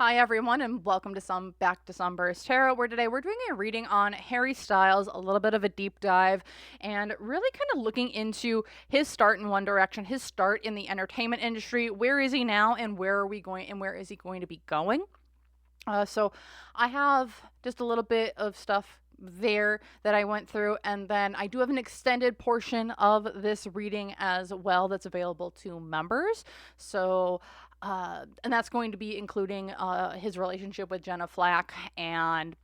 Hi everyone, and welcome to back to SunBurst Tarot, where today we're doing a reading on Harry Styles, a little bit of a deep dive, and really kind of looking into his start in One Direction, his start in the entertainment industry. Where is he now, and where are we going, and where is he going to be going? So I have just a little bit of stuff there that I went through, and then I do have an extended portion of this reading as well that's available to members. So and that's going to be including his relationship with Jenna Flack and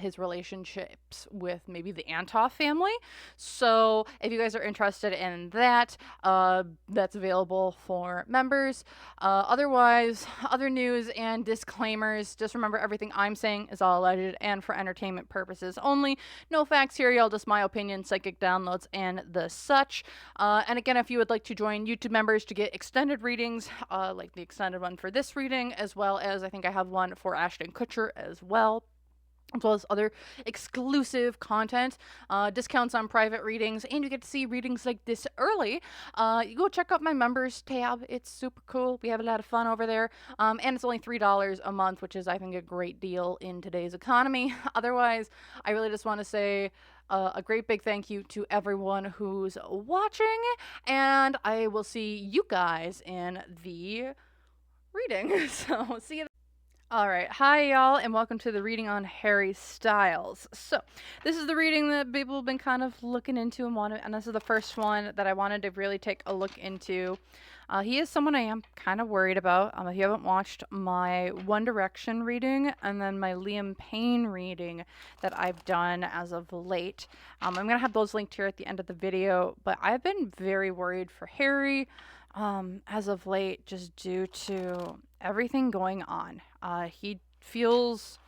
his relationships with maybe the Antoff family. So if you guys are interested in that, that's available for members. Otherwise, other news and disclaimers. Just remember, everything I'm saying is all alleged and for entertainment purposes only. No facts here, y'all. Just my opinion, psychic downloads, and the such. And again, if you would like to join YouTube members to get extended readings, like the extended one for this reading, as well as I think I have one for Ashton Kutcher as well, as well as other exclusive content, discounts on private readings, and you get to see readings like this early. You go check out my members tab. It's super cool. We have a lot of fun over there. And it's only $3 a month, which is, I think, a great deal in today's economy. Otherwise, I really just want to say a great big thank you to everyone who's watching, and I will see you guys in the reading. So, see you. All right. Hi, y'all, and welcome to the reading on Harry Styles. So, this is the reading that people have been kind of looking into and this is the first one that I wanted to really take a look into. He is someone I am kind of worried about. If you haven't watched my One Direction reading and then my Liam Payne reading that I've done as of late, I'm going to have those linked here at the end of the video, but I've been very worried for Harry as of late, just due to everything going on. He feels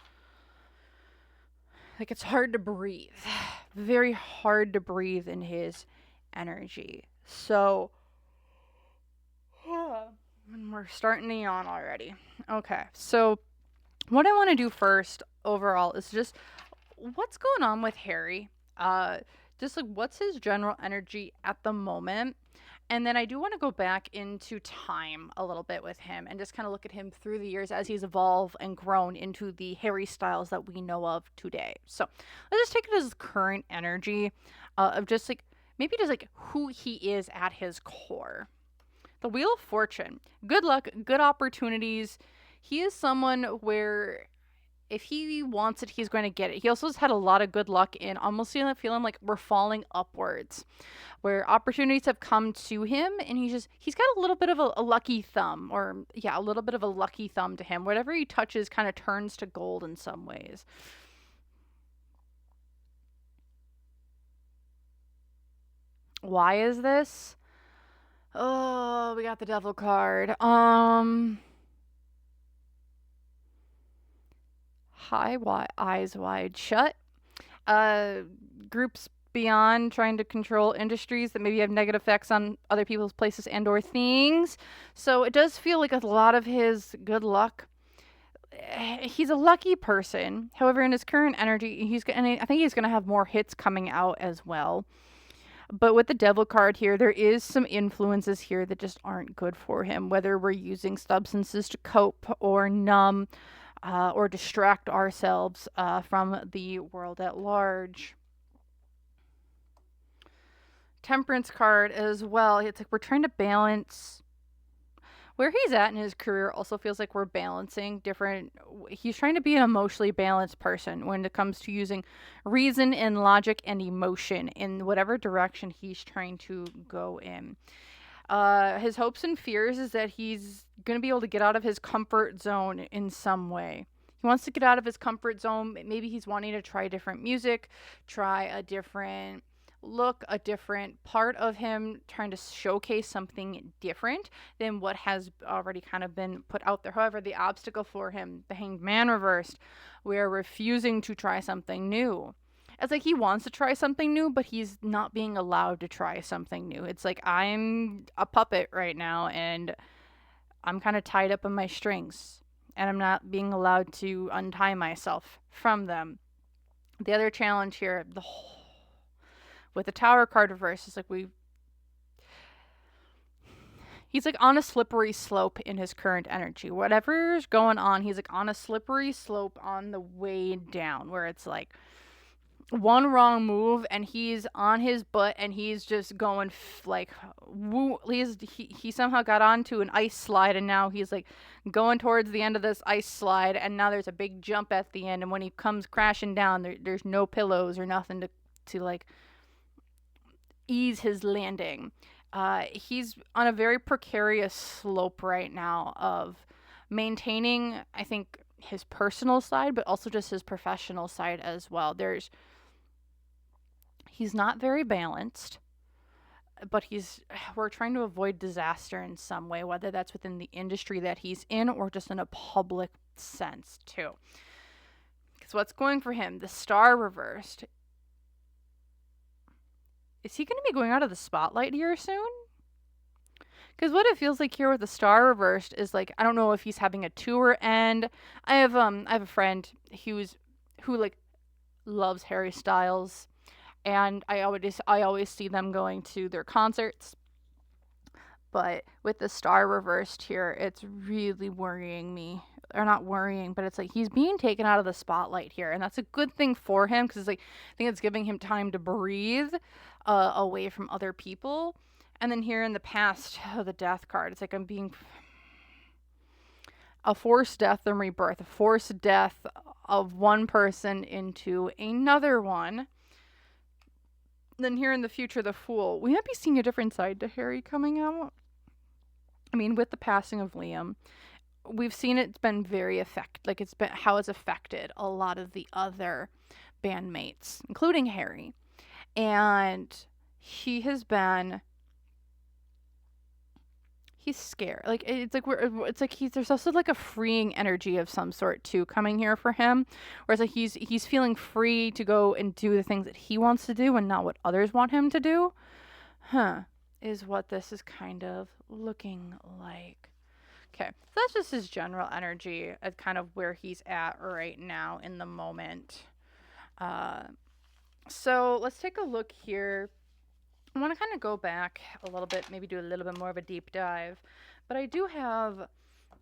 like it's hard to breathe. Very hard to breathe in his energy. So, we're starting to yawn already. Okay, so what I want to do first overall is just what's going on with Harry. Just like what's his general energy at the moment. And then I do want to go back into time a little bit with him and just kind of look at him through the years as he's evolved and grown into the Harry Styles that we know of today. So let's just take it as current energy of just like maybe just like who he is at his core. The Wheel of Fortune. Good luck, good opportunities. He is someone where if he wants it, he's going to get it. He also has had a lot of good luck in almost feeling like we're falling upwards, where opportunities have come to him, and he's got a little bit of a lucky thumb, or yeah, a little bit of a lucky thumb to him. Whatever he touches kind of turns to gold in some ways. Why is this? Oh, we got the Devil card. Eyes wide shut. Groups beyond trying to control industries that maybe have negative effects on other people's places and or things. So it does feel like a lot of his good luck. He's a lucky person. However, in his current energy, I think he's going to have more hits coming out as well. But with the Devil card here, there is some influences here that just aren't good for him, whether we're using substances to cope or numb or distract ourselves from the world at large. Temperance card as well. It's like we're trying to balance where he's at in his career. Also feels like we're balancing different. He's trying to be an emotionally balanced person when it comes to using reason and logic and emotion in whatever direction he's trying to go in. His hopes and fears is that he's going to be able to get out of his comfort zone in some way. He wants to get out of his comfort zone. Maybe he's wanting to try different music, try a different look, a different part of him, trying to showcase something different than what has already kind of been put out there. However, the obstacle for him, the Hanged Man reversed, we're refusing to try something new. It's like he wants to try something new, but he's not being allowed to try something new. It's like I'm a puppet right now, and I'm kind of tied up in my strings, and I'm not being allowed to untie myself from them. The other challenge here, with the Tower card reverse, is like He's like on a slippery slope in his current energy. Whatever's going on, he's like on a slippery slope on the way down, where it's like one wrong move and he's on his butt and he's just going like woo. He somehow got onto an ice slide and now he's like going towards the end of this ice slide, and now there's a big jump at the end, and when he comes crashing down, there's no pillows or nothing to like ease his landing. He's on a very precarious slope right now of maintaining, I think, his personal side, but also just his professional side as well. He's not very balanced, but we're trying to avoid disaster in some way, whether that's within the industry that he's in or just in a public sense too. Because what's going for him, the star reversed. Is he going to be going out of the spotlight here soon? Because what it feels like here with the star reversed is like, I don't know if he's having a tour end. I have a friend who like loves Harry Styles, and I always see them going to their concerts. But with the star reversed here, it's really worrying me. Or not worrying, but it's like he's being taken out of the spotlight here, and that's a good thing for him, because it's like, I think it's giving him time to breathe away from other people. And then here in the past, the death card, it's like I'm being a forced death and rebirth, a forced death of one person into another one. Then here in the future, the Fool. We might be seeing a different side to Harry coming out. I mean, with the passing of Liam, we've seen it's been very how it's affected a lot of the other bandmates, including Harry. And he's scared. Like, there's also like a freeing energy of some sort too coming here for him, where it's like he's feeling free to go and do the things that he wants to do and not what others want him to do. Is what this is kind of looking like. Okay, so that's just his general energy at kind of where he's at right now in the moment. So let's take a look here. I want to kind of go back a little bit, maybe do a little bit more of a deep dive. But I do have,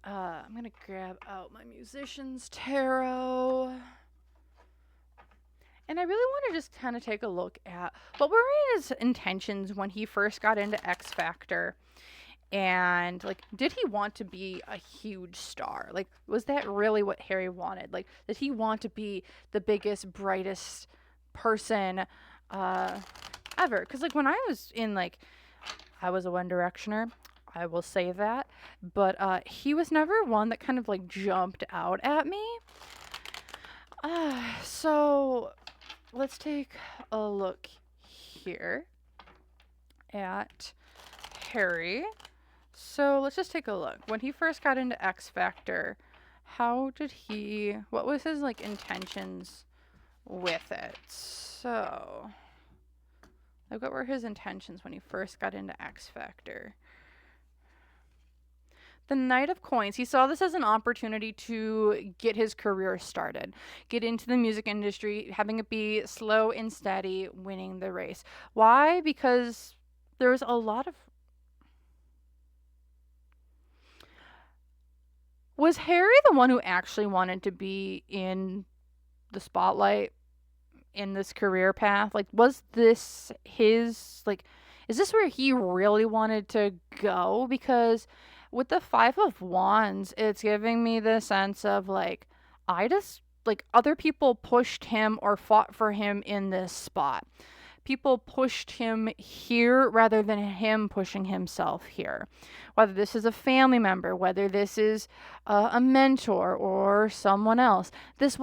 I'm going to grab out my Musician's Tarot. And I really want to just kind of take a look at what were his intentions when he first got into X Factor. And, like, did he want to be a huge star? Like, was that really what Harry wanted? Like, did he want to be the biggest, brightest person ever? Because, like, when I was in, like, I was a One Directioner, I will say that. But he was never one that kind of, like, jumped out at me. So, let's take a look here at Harry. So let's just take a look. When he first got into X Factor, what was his like intentions with it? So, like, what were his intentions when he first got into X Factor? The Knight of Coins. He saw this as an opportunity to get his career started, get into the music industry, having it be slow and steady, winning the race. Why? Because there was a lot of... Was Harry the one who actually wanted to be in the spotlight in this career path? Like, was this his, like, is this where he really wanted to go? Because with the Five of Wands, it's giving me the sense of, like, other people pushed him or fought for him in this spot. People pushed him here rather than him pushing himself here. Whether this is a family member, whether this is a mentor or someone else. It's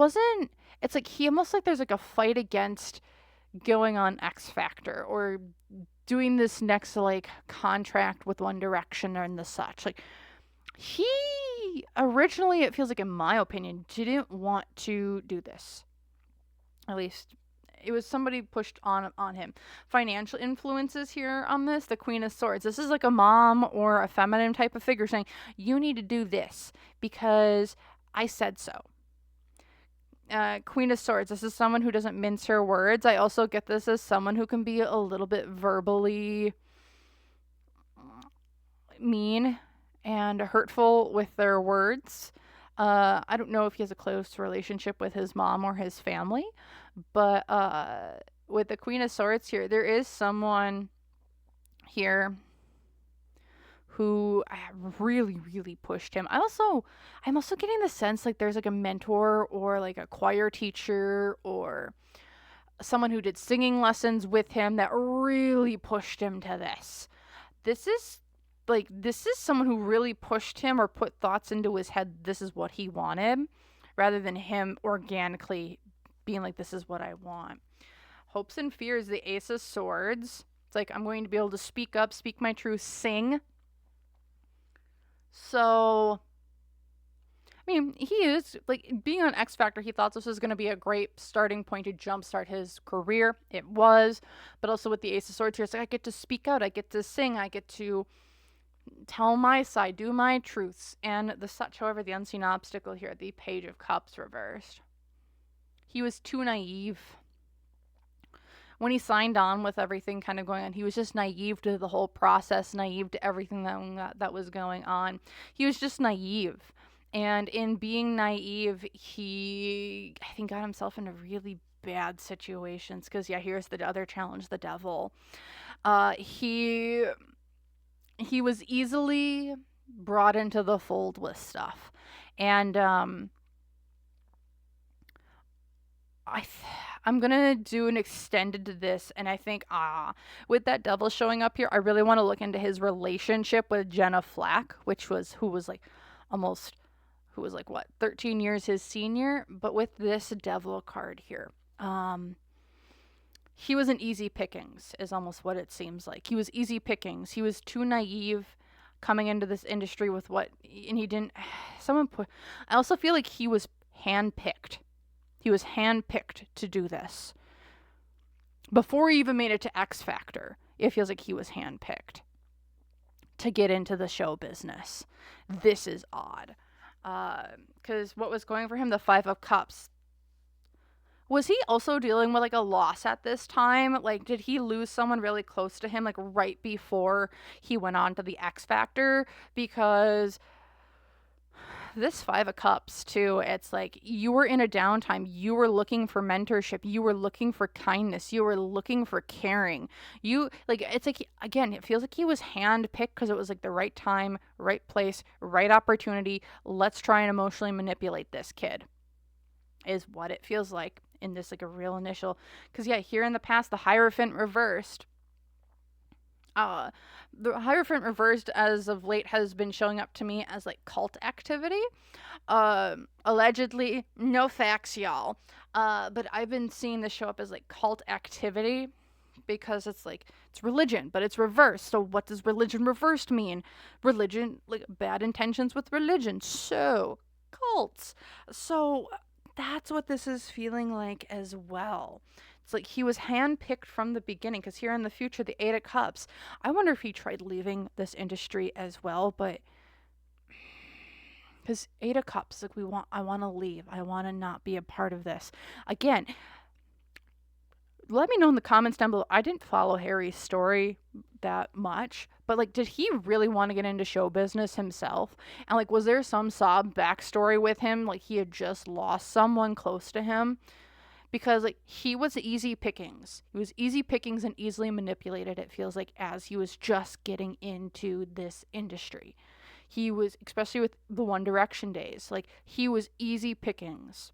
like he almost like there's like a fight against going on X Factor or doing this next like contract with One Direction and the such. Like, he originally, it feels like, in my opinion, didn't want to do this. At least it was somebody pushed on him. Financial influences here on this, the Queen of Swords. This is like a mom or a feminine type of figure saying, you need to do this because I said so. Queen of Swords. This is someone who doesn't mince her words. I also get this as someone who can be a little bit verbally mean and hurtful with their words. I don't know if he has a close relationship with his mom or his family, but with the Queen of Swords here, there is someone here who really, really pushed him. I'm also getting the sense like there's like a mentor or like a choir teacher or someone who did singing lessons with him that really pushed him to this. This is someone who really pushed him or put thoughts into his head. This is what he wanted, rather than him organically being like, this is what I want. Hopes and fears, the Ace of Swords. It's like, I'm going to be able to speak up, speak my truth, sing. So, I mean, he is, like, being on X Factor, he thought this was going to be a great starting point to jumpstart his career. It was. But also with the Ace of Swords here, it's like, I get to speak out, I get to sing, I get to tell my side, do my truths. And the such, however, the unseen obstacle here, the Page of Cups reversed. He was too naive. When he signed on with everything kind of going on, he was just naive to the whole process, naive to everything that was going on. He was just naive. And in being naive, he, I think, got himself into really bad situations. Because, yeah, here's the other challenge, the devil. He was easily brought into the fold with stuff. And I'm going to do an extended to this, and I think, with that devil showing up here, I really want to look into his relationship with Jenna Flack, who was 13 years his senior, but with this devil card here, he was an easy pickings, is almost what it seems like. He was easy pickings. He was too naive coming into this industry with and he didn't, I also feel like he was handpicked. He was handpicked to do this. Before he even made it to X Factor, it feels like he was handpicked to get into the show business. This is odd. Because what was going for him, the Five of Cups. Was he also dealing with like a loss at this time? Like, did he lose someone really close to him, like right before he went on to the X Factor? Because this Five of Cups too, it's like you were in a downtime. You were looking for mentorship. You were looking for kindness. You were looking for caring. It's like, again, it feels like he was handpicked because it was like the right time, right place, right opportunity. Let's try and emotionally manipulate this kid, is what it feels like in this, like a real initial. Because yeah, here in the past, the Hierophant reversed. The Hierophant reversed as of late has been showing up to me as like cult activity. Allegedly, no facts, y'all. But I've been seeing this show up as like cult activity because it's like, it's religion, but it's reversed. So what does religion reversed mean? Religion, like bad intentions with religion. So cults. So that's what this is feeling like as well. It's like he was handpicked from the beginning, because here in the future, the Eight of Cups, I wonder if he tried leaving this industry as well, but because Eight of Cups, like I want to leave. I want to not be a part of this. Again, let me know in the comments down below. I didn't follow Harry's story that much, but like, did he really want to get into show business himself? And like, was there some sob backstory with him? Like he had just lost someone close to him? Because like he was easy pickings. He was easy pickings and easily manipulated, it feels like, as he was just getting into this industry. He was, especially with the One Direction days, like he was easy pickings.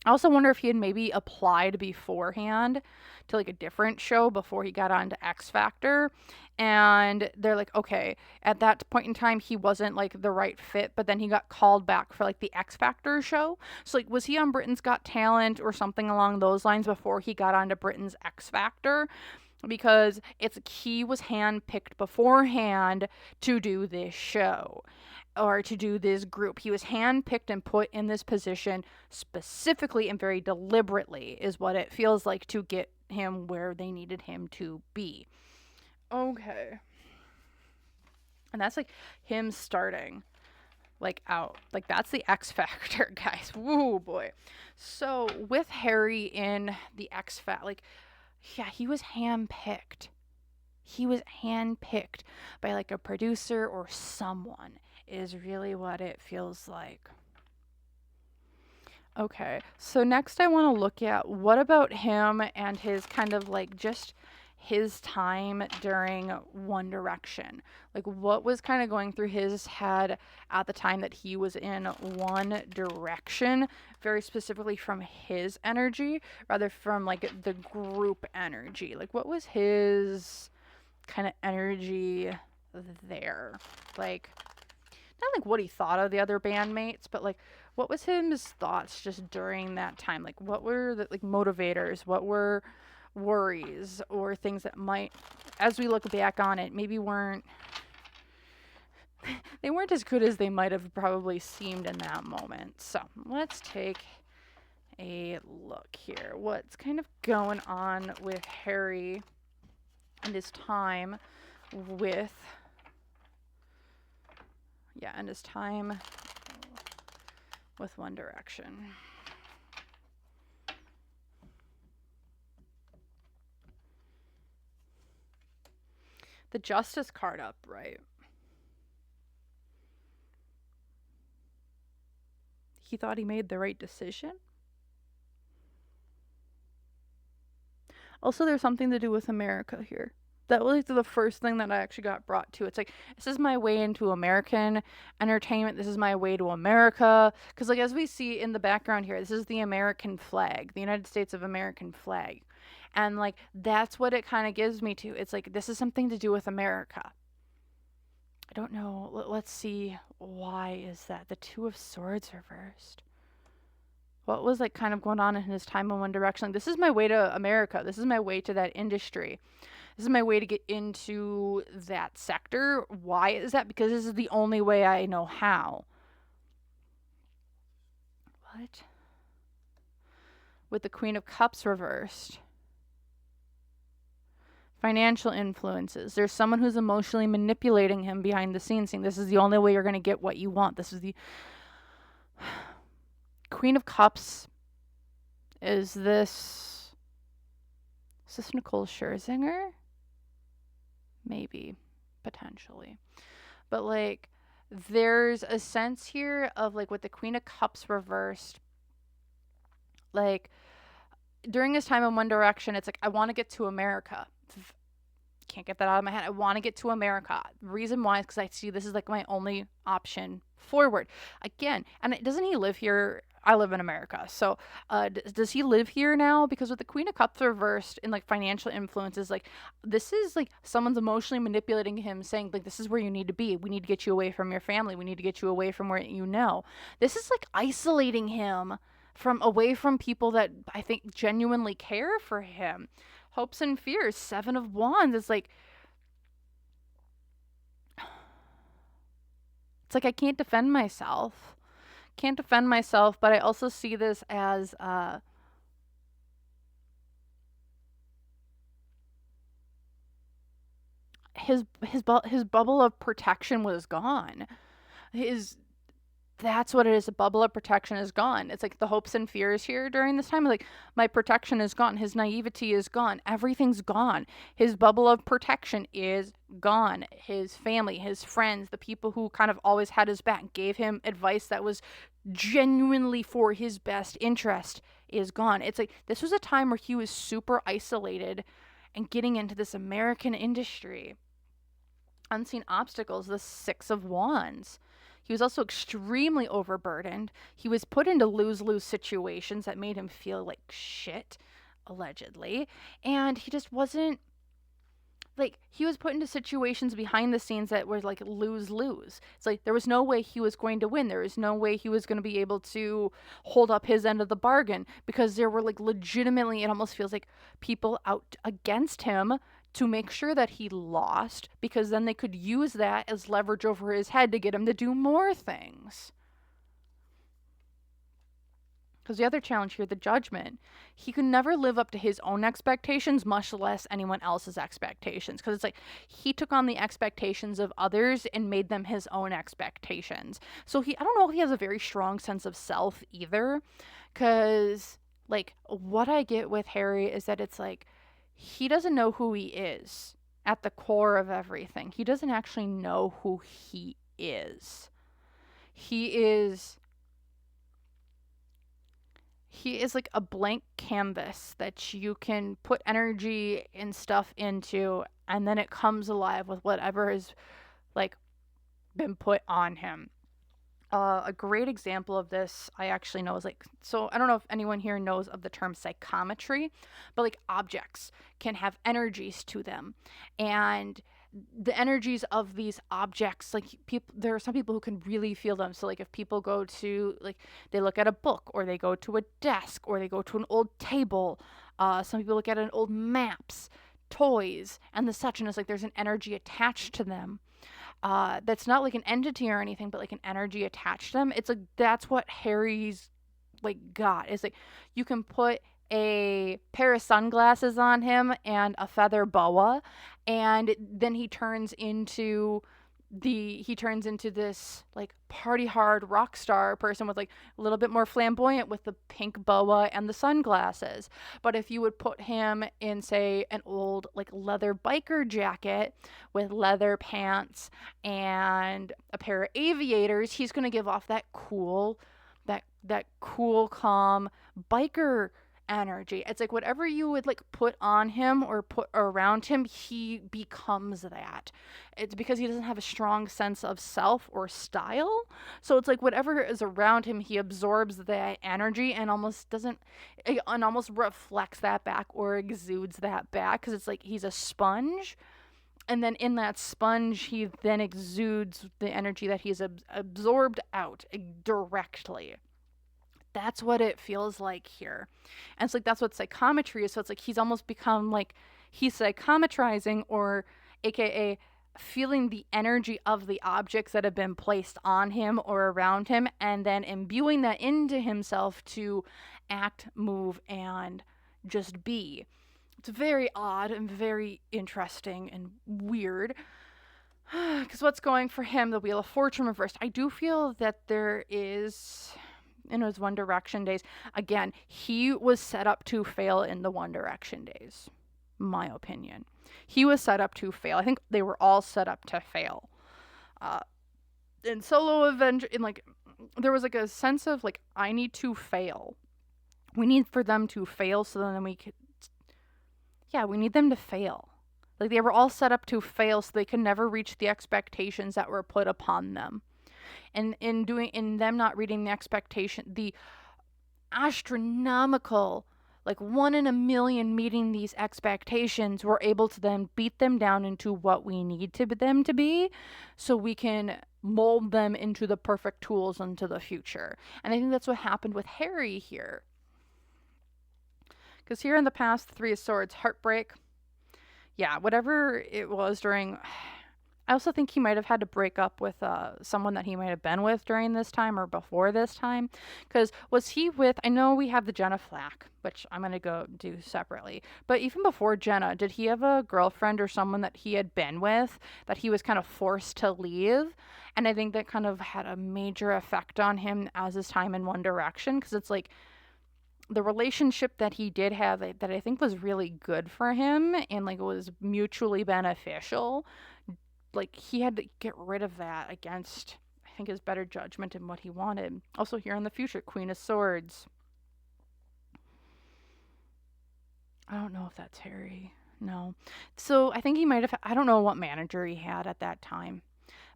I also wonder if he had maybe applied beforehand to like a different show before he got on to X Factor. And they're like, okay, at that point in time, he wasn't like the right fit, but then he got called back for like the X Factor show. So like, was he on Britain's Got Talent or something along those lines before he got onto Britain's X Factor? Because it's like he was handpicked beforehand to do this show or to do this group. He was handpicked and put in this position specifically and very deliberately, is what it feels like, to get him where they needed him to be. Okay. And that's like him starting like out. Like that's the X Factor, guys. Woo boy. So with Harry in the X Factor, like, yeah, he was handpicked. he was handpicked by like a producer or someone, is really what it feels like. Okay, so next I want to look at what about him and his kind of like just his time during One Direction. Like what was kind of going through his head at the time that he was in One Direction, very specifically from his energy rather from like the group energy. Like what was his kind of energy there? Like not like what he thought of the other bandmates, but like what was his thoughts just during that time? Like what were the like motivators? What were worries or things that might, as we look back on it, maybe weren't they weren't as good as they might have probably seemed in that moment. So let's take a look here. What's kind of going on with Harry and his time with and his time with One Direction. The Justice card up, right? He thought he made the right decision. Also, there's something to do with America here. That was like the first thing that I actually got brought to. It's like, this is my way into American entertainment. This is my way to America. Because, like, as we see in the background here, this is the American flag, the United States of American flag. And, like, that's what it kind of gives me to. It's like, this is something to do with America. I don't know. Let's see. Why is that? The Two of Swords reversed. What was like kind of going on in his time in One Direction? Like, this is my way to America. This is my way to that industry. This is my way to get into that sector. Why is that? Because this is the only way I know how. What? With the Queen of Cups reversed. Financial influences. There's someone who's emotionally manipulating him behind the scenes, saying this is the only way you're going to get what you want. This is the Queen of Cups. Is this Nicole Scherzinger? Maybe, potentially. But like, there's a sense here of like with the Queen of Cups reversed, like during his time in One Direction, it's like, I want to get to America. Can't get that out of my head. I want to get to America. The reason why is because I see this is like my only option forward. Again, and doesn't he live here? I live in America. So does he live here now? Because with the Queen of Cups reversed in like financial influences, like this is like someone's emotionally manipulating him, saying like, this is where you need to be. We need to get you away from your family. We need to get you away from where you know. This is like isolating him from away from people that I think genuinely care for him. Hopes and fears, Seven of Wands. It's like I can't defend myself. But I also see this as his bubble of protection was gone. That's what it is. A bubble of protection is gone. It's like the hopes and fears here during this time. Like, my protection is gone. His naivety is gone. Everything's gone. His bubble of protection is gone. His family, his friends, the people who kind of always had his back, gave him advice that was genuinely for his best interest, is gone. It's like this was a time where he was super isolated and getting into this American industry. Unseen obstacles, the Six of Wands. He was also extremely overburdened. He was put into lose-lose situations that made him feel like shit, allegedly. And he just wasn't, like, he was put into situations behind the scenes that were like lose-lose. It's like there was no way he was going to win. There was no way he was going to be able to hold up his end of the bargain because there were like legitimately, it almost feels like people out against him to make sure that he lost, because then they could use that as leverage over his head to get him to do more things. Because the other challenge here, the Judgment, he could never live up to his own expectations, much less anyone else's expectations. Because it's like he took on the expectations of others and made them his own expectations. So I don't know if he has a very strong sense of self either. Because like what I get with Harry is that it's like, he doesn't know who he is at the core of everything. He doesn't actually know who he is. He is like a blank canvas that you can put energy and stuff into, and then it comes alive with whatever has like been put on him. A great example of this I actually know is like, so I don't know if anyone here knows of the term psychometry, but like objects can have energies to them. And the energies of these objects, like people, there are some people who can really feel them. So like if people go to, like, they look at a book, or they go to a desk, or they go to an old table, some people look at an old maps, toys, and the such, and it's like there's an energy attached to them, that's not like an entity or anything, but like an energy attached to them. It's like that's what Harry's like got. Is like you can put a pair of sunglasses on him and a feather boa, and then he turns into this like party hard rock star person with like a little bit more flamboyant with the pink boa and the sunglasses. But if you would put him in, say, an old like leather biker jacket with leather pants and a pair of aviators, he's going to give off that cool, that cool, calm biker energy. It's like whatever you would like put on him or put around him, he becomes that. It's because he doesn't have a strong sense of self or style. So it's like whatever is around him, he absorbs that energy and almost reflects that back or exudes that back, because it's like he's a sponge. And then in that sponge, he then exudes the energy that he's absorbed out directly. That's what it feels like here. And it's like that's what psychometry is. So it's like he's almost become like he's psychometrizing, or aka feeling the energy of the objects that have been placed on him or around him, and then imbuing that into himself to act, move, and just be. It's very odd and very interesting and weird. Because what's going for him, the Wheel of Fortune reversed. I do feel that there is, in his One Direction days, again, he was set up to fail in the One Direction days, my opinion. He was set up to fail. I think they were all set up to fail. In Solo Avenger, in like, there was like a sense of like, I need to fail. We need for them to fail so then we could, yeah, we need them to fail. Like they were all set up to fail so they could never reach the expectations that were put upon them. And in them not reading the expectation, the astronomical, like 1 in a million meeting these expectations, we're able to then beat them down into what we need them to be, so we can mold them into the perfect tools into the future. And I think that's what happened with Harry here. Because here in the past, the Three of Swords, heartbreak. Yeah, whatever it was during... I also think he might have had to break up with someone that he might have been with during this time or before this time. Because was he with... I know we have the Jenna Flack, which I'm going to go do separately. But even before Jenna, did he have a girlfriend or someone that he had been with that he was kind of forced to leave? And I think that kind of had a major effect on him as his time in One Direction. Because it's like... the relationship that he did have that I think was really good for him and like it was mutually beneficial, like he had to get rid of that against, I think, his better judgment and what he wanted. Also here in the future, Queen of Swords. I don't know if that's Harry. No. So I think he might have, I don't know what manager he had at that time.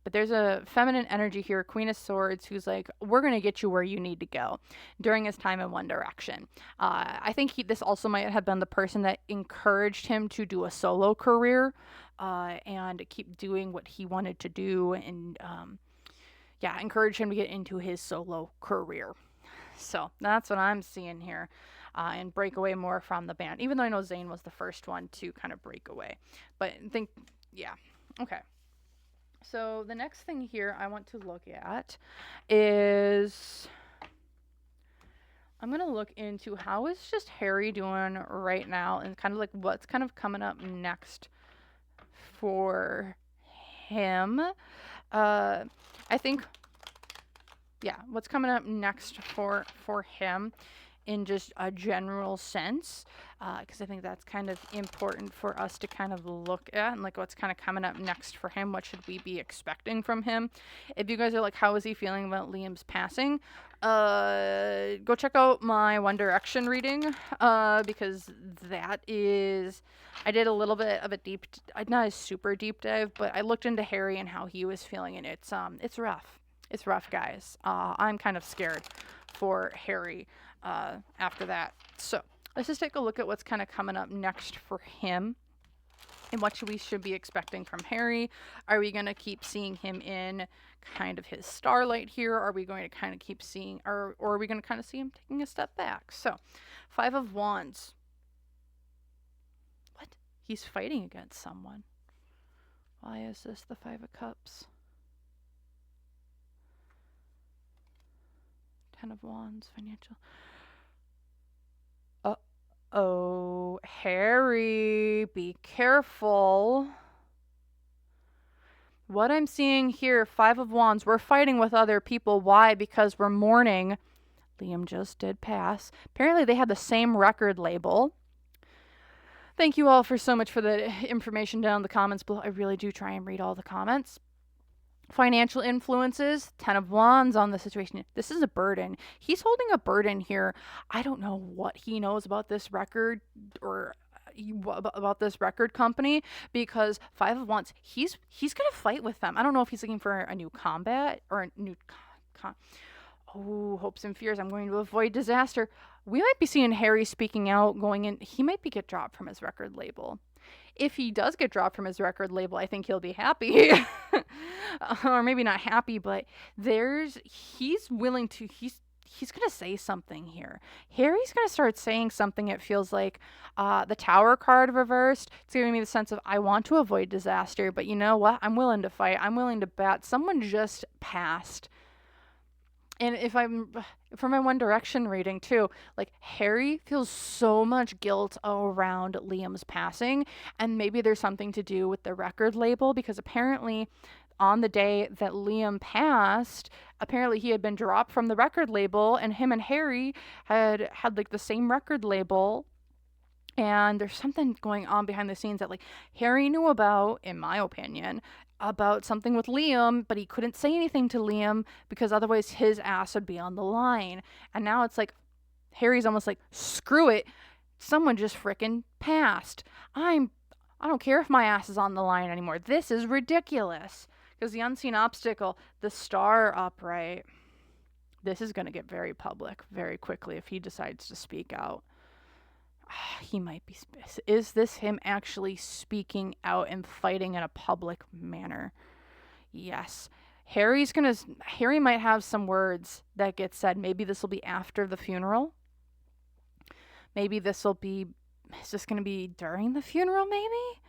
But there's a feminine energy here, Queen of Swords, who's like, we're going to get you where you need to go during his time in One Direction. I think this also might have been the person that encouraged him to do a solo career and keep doing what he wanted to do and, encourage him to get into his solo career. So that's what I'm seeing here. And break away more from the band, even though I know Zayn was the first one to kind of break away. But I think, yeah, okay. So the next thing here I want to look at is I'm going to look into how is just Harry doing right now and kind of like what's kind of coming up next for him. I think, yeah, what's coming up next for him in just a general sense, because I think that's kind of important for us to kind of look at, and like what's kind of coming up next for him. What should we be expecting from him? If you guys are like, how is he feeling about Liam's passing? Go check out my One Direction reading, because that is, I did a little bit of a not a super deep dive, but I looked into Harry and how he was feeling, and it's rough. It's rough, guys. I'm kind of scared for Harry after that. So let's just take a look at what's kind of coming up next for him and what we should be expecting from Harry. Are we going to keep seeing him in kind of his starlight here? Are we going to kind of keep seeing, or are we going to kind of see him taking a step back? So, Five of Wands. What? He's fighting against someone. Why is this the Five of Cups? Ten of Wands, financial. Oh, Harry, be careful. What I'm seeing here, Five of Wands, we're fighting with other people. Why? Because we're mourning. Liam just did pass. Apparently they had the same record label. Thank you all for so much for the information down in the comments below. I really do try and read all the comments. Financial influences, Ten of Wands on the situation. This is a burden. He's holding a burden here. I don't know what he knows about this record or about this record company, because Five of Wands, he's gonna fight with them. I don't know if he's looking for a new combat or a new hopes and fears. I'm going to avoid disaster. We might be seeing Harry speaking out, going in. He might be get dropped from his record label. If he does get dropped from his record label, I think he'll be happy. Or maybe not happy, but he's willing to, he's going to say something here. Harry's going to start saying something. It feels like the Tower card reversed. It's giving me the sense of, I want to avoid disaster, but you know what? I'm willing to fight. I'm willing to bat. Someone just passed. And if I'm, for my One Direction reading too, like Harry feels so much guilt around Liam's passing, and maybe there's something to do with the record label, because apparently on the day that Liam passed, apparently he had been dropped from the record label, and him and Harry had like the same record label. And there's something going on behind the scenes that like Harry knew about, in my opinion, about something with Liam, but he couldn't say anything to Liam because otherwise his ass would be on the line. And now it's like Harry's almost like, screw it, someone just frickin' passed. I don't care if my ass is on the line anymore. This is ridiculous. Because the unseen obstacle, the star upright, this is going to get very public very quickly if he decides to speak out. He might be. Is this him actually speaking out and fighting in a public manner? Yes. Harry might have some words that get said. Maybe this will be after the funeral. Maybe is this going to be during the funeral, maybe?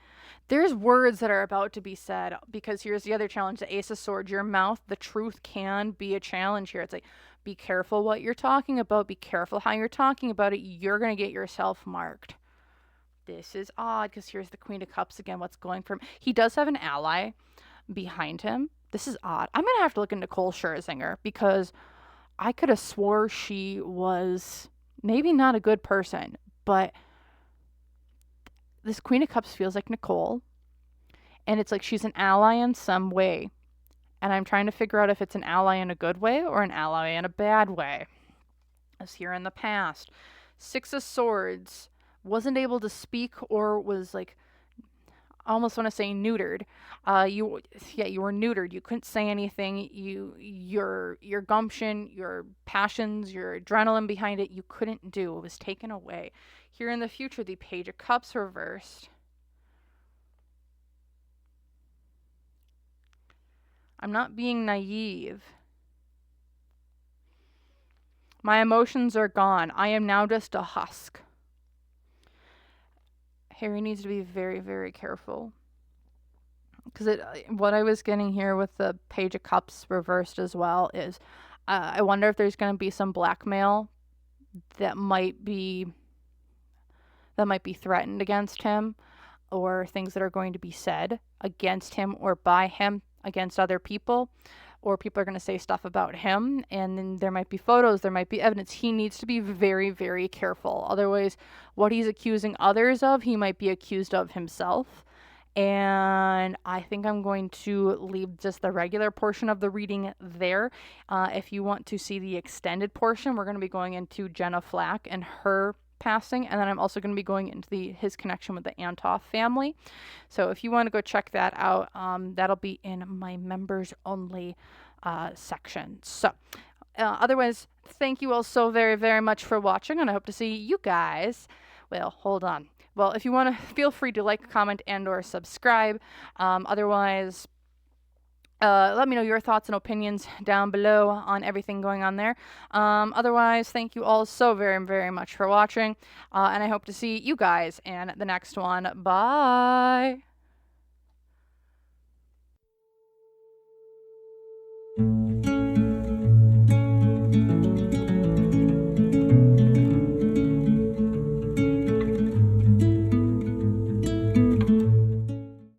There's words that are about to be said, because here's the other challenge, the Ace of Swords, your mouth, the truth can be a challenge here. It's like, be careful what you're talking about. Be careful how you're talking about it. You're going to get yourself marked. This is odd, because here's the Queen of Cups again. What's going for him? He does have an ally behind him. This is odd. I'm going to have to look into Nicole Scherzinger, because I could have swore she was maybe not a good person, but this Queen of Cups feels like Nicole, and it's like she's an ally in some way. And I'm trying to figure out if it's an ally in a good way or an ally in a bad way. As here in the past, Six of Swords, wasn't able to speak, or was like, I almost want to say neutered. You were neutered. You couldn't say anything. Your gumption, your passions, your adrenaline behind it, you couldn't do. It was taken away. Here in the future, the Page of Cups reversed. I'm not being naive. My emotions are gone. I am now just a husk. Harry needs to be very, very careful. Because what I was getting here with the Page of Cups reversed as well is, I wonder if there's going to be some blackmail that might be threatened against him, or things that are going to be said against him or by him against other people, or people are going to say stuff about him, and then there might be photos, there might be evidence. He needs to be very, very careful. Otherwise, what he's accusing others of, he might be accused of himself. And I think I'm going to leave just the regular portion of the reading there. If you want to see the extended portion, we're going to be going into Jenna Flack and her passing, and then I'm also going to be going into his connection with the Antoff family. So if you want to go check that out, that'll be in my members only section. So otherwise, thank you all so very, very much for watching, and I hope to see you guys. Well, hold on. Well, if you want to, feel free to like, comment, and or subscribe. Otherwise, let me know your thoughts and opinions down below on everything going on there. Otherwise, thank you all so very, very much for watching. And I hope to see you guys in the next one. Bye!